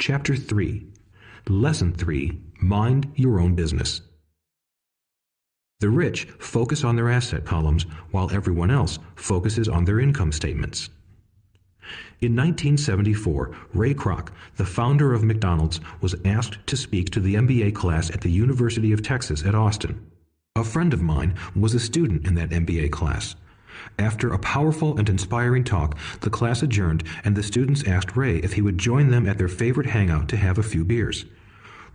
Chapter 3. Lesson 3. Mind your own business. The rich focus on their asset columns while everyone else focuses on their income statements. In 1974, Ray Kroc, the founder of McDonald's, was asked to speak to the MBA class at the University of Texas at Austin. A friend of mine was a student in that MBA class. After a powerful and inspiring talk, the class adjourned and the students asked Ray if he would join them at their favorite hangout to have a few beers.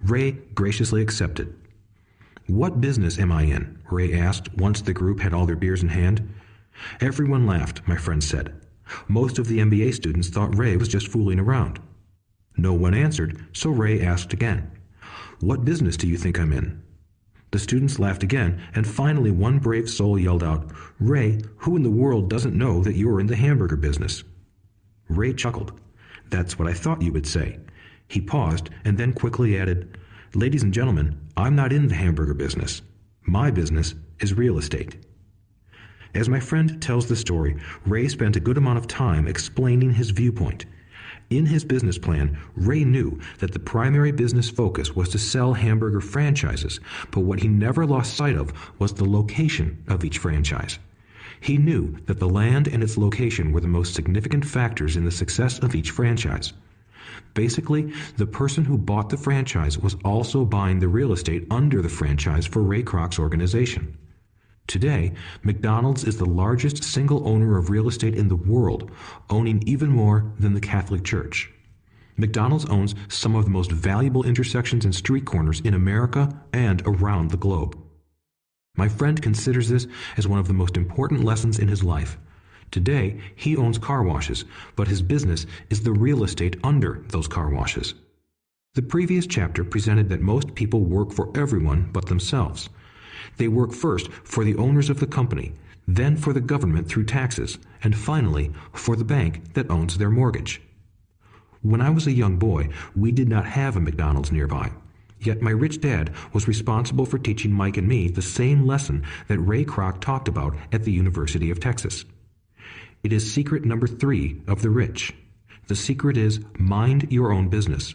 Ray graciously accepted. "What business am I in?" Ray asked once the group had all their beers in hand. Everyone laughed, my friend said. Most of the MBA students thought Ray was just fooling around. No one answered, so Ray asked again, "What business do you think I'm in?" The students laughed again, and finally one brave soul yelled out, "Ray, who in the world doesn't know that you're in the hamburger business?" Ray chuckled. "That's what I thought you would say." He paused and then quickly added, "Ladies and gentlemen, I'm not in the hamburger business. My business is real estate." As my friend tells the story, Ray spent a good amount of time explaining his viewpoint. In his business plan, Ray knew that the primary business focus was to sell hamburger franchises, but what he never lost sight of was the location of each franchise. He knew that the land and its location were the most significant factors in the success of each franchise. Basically, the person who bought the franchise was also buying the real estate under the franchise for Ray Kroc's organization. Today, McDonald's is the largest single owner of real estate in the world, owning even more than the Catholic Church. McDonald's owns some of the most valuable intersections and street corners in America and around the globe. My friend considers this as one of the most important lessons in his life. Today, he owns car washes, but his business is the real estate under those car washes. The previous chapter presented that most people work for everyone but themselves. They work first for the owners of the company, then for the government through taxes, and finally for the bank that owns their mortgage. When I was a young boy, we did not have a McDonald's nearby. Yet my rich dad was responsible for teaching Mike and me the same lesson that Ray Kroc talked about at the University of Texas. It is secret number 3 of the rich. The secret is mind your own business.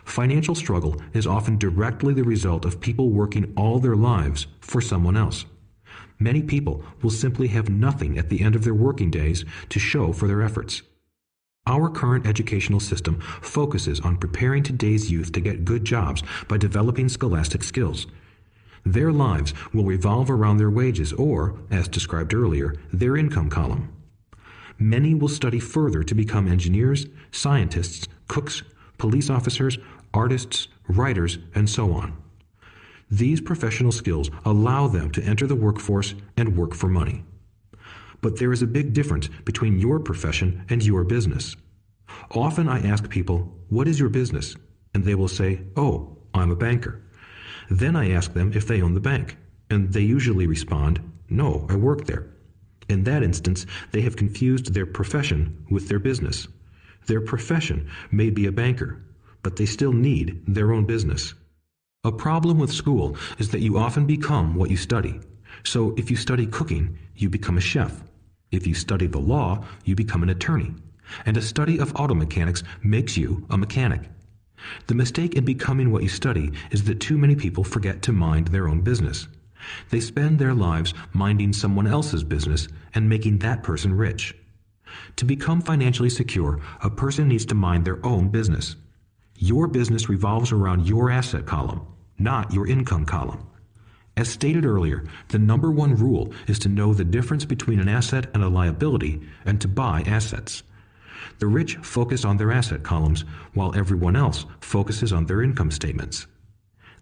Financial struggle is often directly the result of people working all their lives for someone else. Many people will simply have nothing at the end of their working days to show for their efforts. Our current educational system focuses on preparing today's youth to get good jobs by developing scholastic skills. Their lives will revolve around their wages or, as described earlier, their income column. Many will study further to become engineers, scientists, cooks, police officers, artists, writers, and so on. These professional skills allow them to enter the workforce and work for money. But there is a big difference between your profession and your business. Often I ask people, "What is your business?" And they will say, "Oh, I'm a banker." Then I ask them if they own the bank, and they usually respond, "No, I work there." In that instance, they have confused their profession with their business. Their profession may be a banker, but they still need their own business. A problem with school is that you often become what you study. So if you study cooking, you become a chef. If you study the law, you become an attorney. And a study of auto mechanics makes you a mechanic. The mistake in becoming what you study is that too many people forget to mind their own business. They spend their lives minding someone else's business and making that person rich. To become financially secure, a person needs to mind their own business. Your business revolves around your asset column, not your income column. As stated earlier, the number 1 rule is to know the difference between an asset and a liability and to buy assets. The rich focus on their asset columns, while everyone else focuses on their income statements.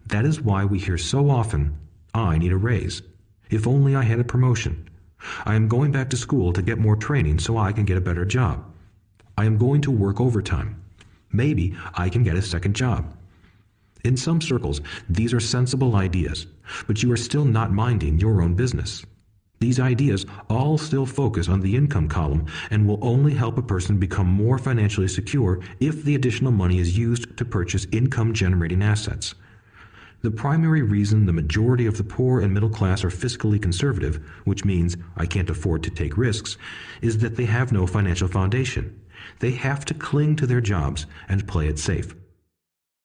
That is why we hear so often, "I need a raise. If only I had a promotion. I am going back to school to get more training so I can get a better job. I am going to work overtime. Maybe I can get a second job." In some circles, these are sensible ideas, but you are still not minding your own business. These ideas all still focus on the income column and will only help a person become more financially secure if the additional money is used to purchase income-generating assets. The primary reason the majority of the poor and middle class are fiscally conservative, which means I can't afford to take risks, is that they have no financial foundation. They have to cling to their jobs and play it safe.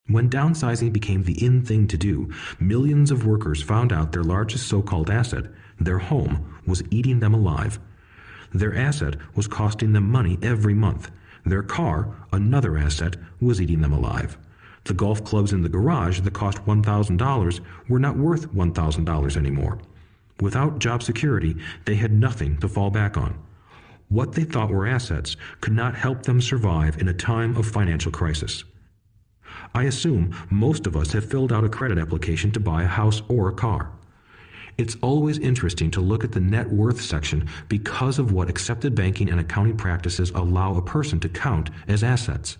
When downsizing became the in thing to do, millions of workers found out their largest so-called asset, their home, was eating them alive. Their asset was costing them money every month. Their car, another asset, was eating them alive. The golf clubs in the garage that cost $1,000 were not worth $1,000 anymore. Without job security, they had nothing to fall back on. What they thought were assets could not help them survive in a time of financial crisis. I assume most of us have filled out a credit application to buy a house or a car. It's always interesting to look at the net worth section because of what accepted banking and accounting practices allow a person to count as assets.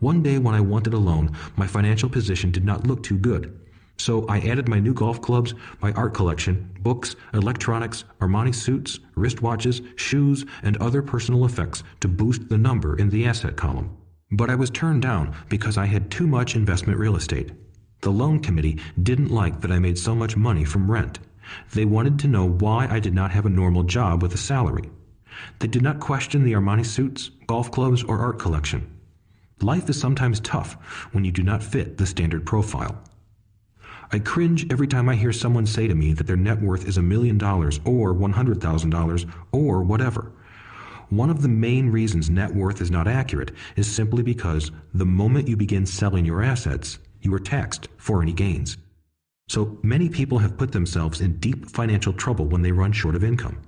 One day when I wanted a loan, my financial position did not look too good. So I added my new golf clubs, my art collection, books, electronics, Armani suits, wristwatches, shoes, and other personal effects to boost the number in the asset column. But I was turned down because I had too much investment real estate. The loan committee didn't like that I made so much money from rent. They wanted to know why I did not have a normal job with a salary. They did not question the Armani suits, golf clubs, or art collection. Life is sometimes tough when you do not fit the standard profile. I cringe every time I hear someone say to me that their net worth is $1 million or $100,000 or whatever. One of the main reasons net worth is not accurate is simply because the moment you begin selling your assets, you are taxed for any gains. So many people have put themselves in deep financial trouble when they run short of income.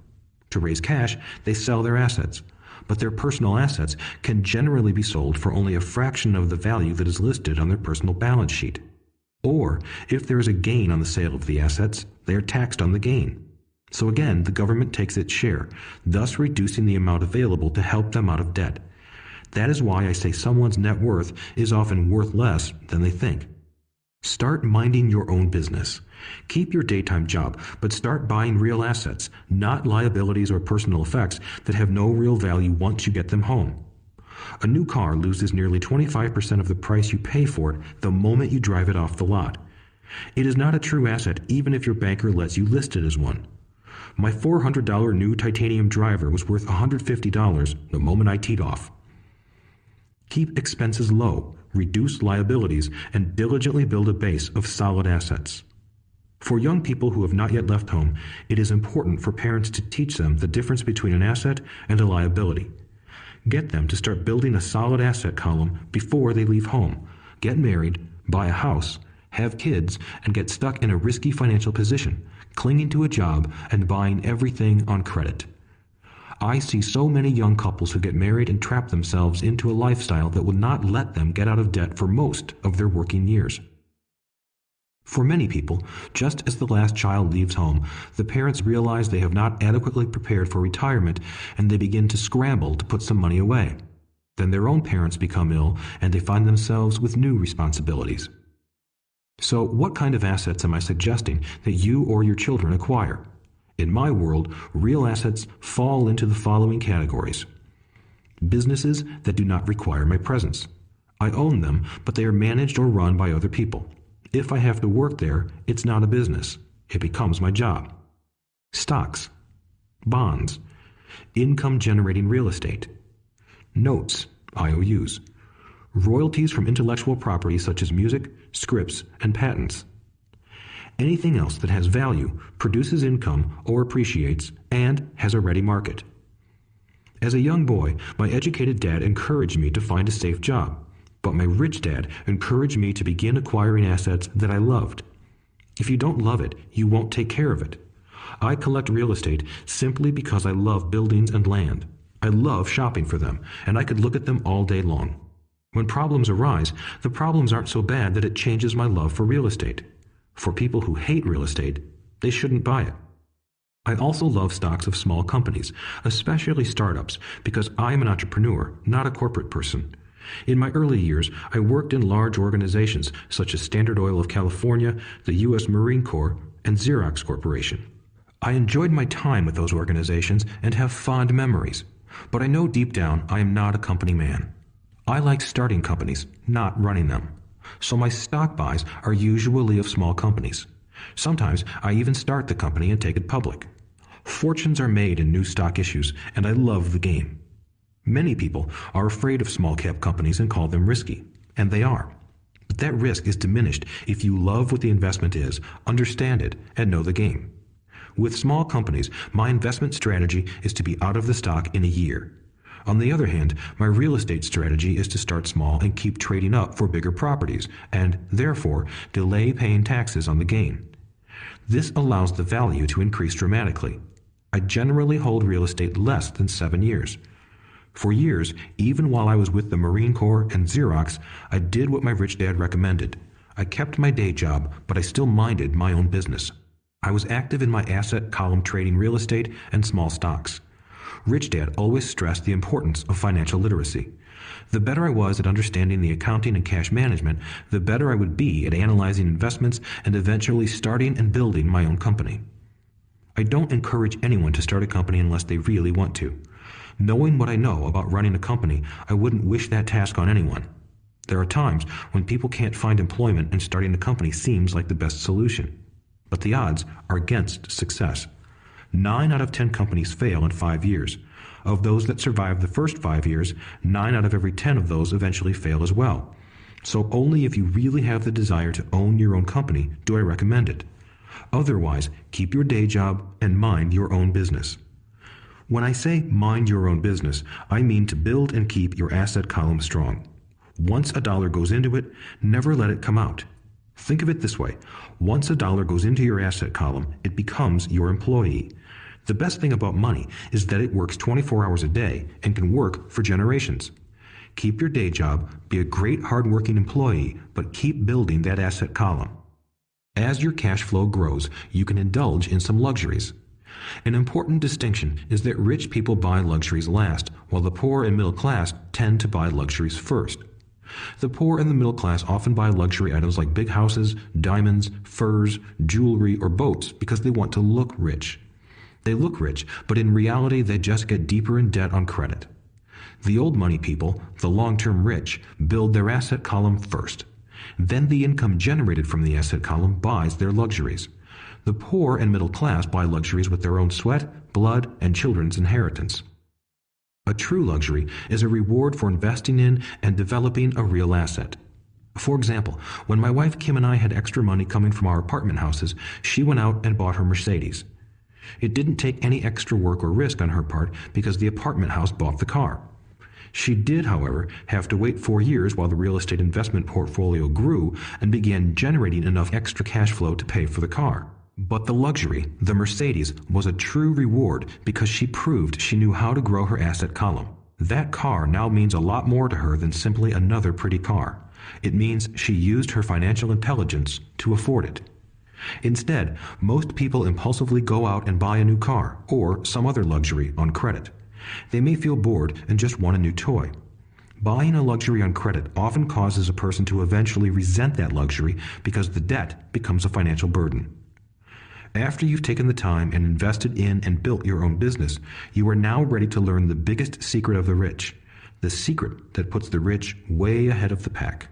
To raise cash, they sell their assets, but their personal assets can generally be sold for only a fraction of the value that is listed on their personal balance sheet. Or, if there is a gain on the sale of the assets, they are taxed on the gain. So again, the government takes its share, thus reducing the amount available to help them out of debt. That is why I say someone's net worth is often worth less than they think. Start minding your own business. Keep your daytime job, but start buying real assets, not liabilities or personal effects that have no real value once you get them home. A new car loses nearly 25% of the price you pay for it the moment you drive it off the lot. It is not a true asset even if your banker lets you list it as one. My $400 new titanium driver was worth $150 the moment I teed off. Keep expenses low, reduce liabilities, and diligently build a base of solid assets. For young people who have not yet left home, it is important for parents to teach them the difference between an asset and a liability. Get them to start building a solid asset column before they leave home, get married, buy a house, have kids, and get stuck in a risky financial position, clinging to a job and buying everything on credit. I see so many young couples who get married and trap themselves into a lifestyle that will not let them get out of debt for most of their working years. For many people, just as the last child leaves home, the parents realize they have not adequately prepared for retirement and they begin to scramble to put some money away. Then their own parents become ill and they find themselves with new responsibilities. So what kind of assets am I suggesting that you or your children acquire? In my world, real assets fall into the following categories. Businesses that do not require my presence. I own them, but they are managed or run by other people. If I have to work there, it's not a business. It becomes my job. Stocks, bonds, income-generating real estate, notes, IOUs, royalties from intellectual property such as music, scripts, and patents. Anything else that has value, produces income, or appreciates, and has a ready market. As a young boy, my educated dad encouraged me to find a safe job. But my rich dad encouraged me to begin acquiring assets that I loved. If you don't love it, you won't take care of it. I collect real estate simply because I love buildings and land. I love shopping for them, and I could look at them all day long. When problems arise, the problems aren't so bad that it changes my love for real estate. For people who hate real estate, they shouldn't buy it. I also love stocks of small companies, especially startups, because I am an entrepreneur, not a corporate person. In my early years, I worked in large organizations such as Standard Oil of California, the U.S. Marine Corps, and Xerox Corporation. I enjoyed my time with those organizations and have fond memories, but I know deep down I am not a company man. I like starting companies, not running them. So my stock buys are usually of small companies. Sometimes I even start the company and take it public. Fortunes are made in new stock issues, and I love the game. Many people are afraid of small-cap companies and call them risky, and they are. But That risk is diminished if you love what the investment is, understand it, and know the game. With small companies, my investment strategy is to be out of the stock in a year. On the other hand, my real estate strategy is to start small and keep trading up for bigger properties, and, therefore, delay paying taxes on the gain. This allows the value to increase dramatically. I generally hold real estate less than 7 years. For years, even while I was with the Marine Corps and Xerox, I did what my rich dad recommended. I kept my day job, but I still minded my own business. I was active in my asset column trading real estate and small stocks. Rich Dad always stressed the importance of financial literacy. The better I was at understanding the accounting and cash management, the better I would be at analyzing investments and eventually starting and building my own company. I don't encourage anyone to start a company unless they really want to. Knowing what I know about running a company, I wouldn't wish that task on anyone. There are times when people can't find employment and starting a company seems like the best solution. But the odds are against success. 9 out of 10 companies fail in 5 years. Of those that survive the first 5 years, 9 out of every 10 of those eventually fail as well. So only if you really have the desire to own your own company do I recommend it. Otherwise, keep your day job and mind your own business. When I say mind your own business, I mean to build and keep your asset column strong. Once a dollar goes into it, never let it come out. Think of it this way. Once a dollar goes into your asset column, it becomes your employee. The best thing about money is that it works 24 hours a day and can work for generations. Keep your day job, be a great hardworking employee, but keep building that asset column. As your cash flow grows, you can indulge in some luxuries. An important distinction is that rich people buy luxuries last, while the poor and middle class tend to buy luxuries first. The poor and the middle class often buy luxury items like big houses, diamonds, furs, jewelry, or boats because they want to look rich. They look rich, but in reality they just get deeper in debt on credit. The old money people, the long-term rich, build their asset column first. Then the income generated from the asset column buys their luxuries. The poor and middle class buy luxuries with their own sweat, blood, and children's inheritance. A true luxury is a reward for investing in and developing a real asset. For example, when my wife Kim and I had extra money coming from our apartment houses, she went out and bought her Mercedes. It didn't take any extra work or risk on her part because the apartment house bought the car. She did, however, have to wait 4 years while the real estate investment portfolio grew and began generating enough extra cash flow to pay for the car. But the luxury, the Mercedes, was a true reward because she proved she knew how to grow her asset column. That car now means a lot more to her than simply another pretty car. It means she used her financial intelligence to afford it. Instead, most people impulsively go out and buy a new car or some other luxury on credit. They may feel bored and just want a new toy. Buying a luxury on credit often causes a person to eventually resent that luxury because the debt becomes a financial burden. After you've taken the time and invested in and built your own business, you are now ready to learn the biggest secret of the rich, the secret that puts the rich way ahead of the pack.